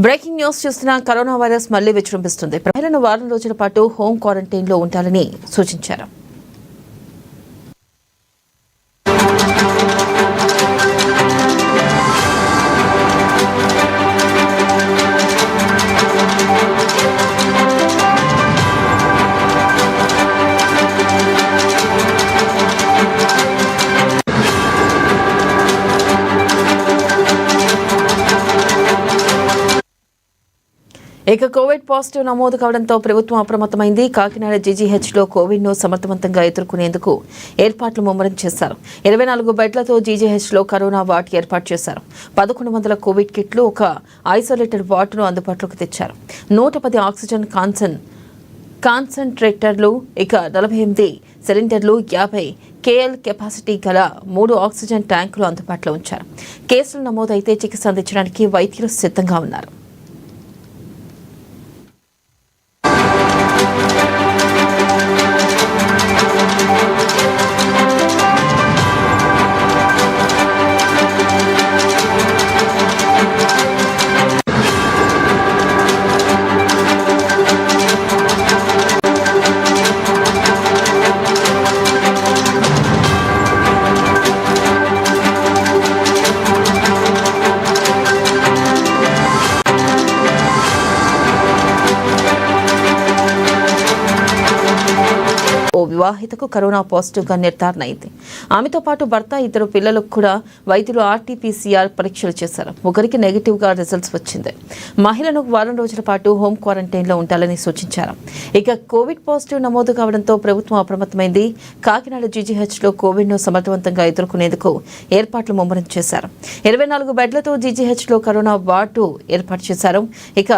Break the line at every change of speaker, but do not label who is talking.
Breaking news చూస్తున్న corona virus మళ్లీ విజృంభిస్తుంది. ప్రజలను వారం రోజుల పాటు హోం క్వారంటైన్ లో ఉండాలని సూచించారు. ఇక కోవిడ్ పాజిటివ్ నమోదు కావడంతో ప్రభుత్వం అప్రమత్తమైంది. కాకినాడ జీజీహెచ్లో కోవిడ్ను సమర్థవంతంగా ఎదుర్కొనేందుకు ఏర్పాట్లు ముమ్మరం చేశారు. 24 బెడ్లతో జీజీహెచ్లో కరోనా వార్డ్ ఏర్పాటు చేశారు. 1100 కోవిడ్ కిట్లు, ఒక ఐసోలేటెడ్ వార్డును అందుబాటులోకి తెచ్చారు. 110 ఆక్సిజన్ కాన్సంట్రేటర్లు, ఇక 48 సిలిండర్లు, 50 కేఎల్ కెపాసిటీ గల 3 ఆక్సిజన్ ట్యాంకులు అందుబాటులో ఉంచారు. కేసులు నమోదైతే చికిత్స అందించడానికి వైద్యులు సిద్ధంగా ఉన్నారు. ఓ వివాహితకు కరోనా పాజిటివ్ గా నిర్ధారణ అయింది. ఆమెతో పాటు భర్త, 2 పిల్లలకు కూడా వైద్యులు ఆర్టీపీసీఆర్ పరీక్షలు చేశారు. ముగ్గురికి నెగిటివ్ గా రిజల్ట్స్ వచ్చింది. మహిళను వారం రోజుల పాటు హోం క్వారంటైన్ లో ఉండాలని సూచించారు. ఇక కోవిడ్ పాజిటివ్ నమోదు కావడంతో ప్రభుత్వం అప్రమత్తమైంది. కాకినాడ జీజీహెచ్ లో కోవిడ్ ను సమర్థవంతంగా ఎదుర్కొనేందుకు ఏర్పాట్లు ముమ్మరం చేశారు. 24 బెడ్లతో జీజీహెచ్ లో కరోనా వార్డు ఏర్పాటు చేశారు. ఇక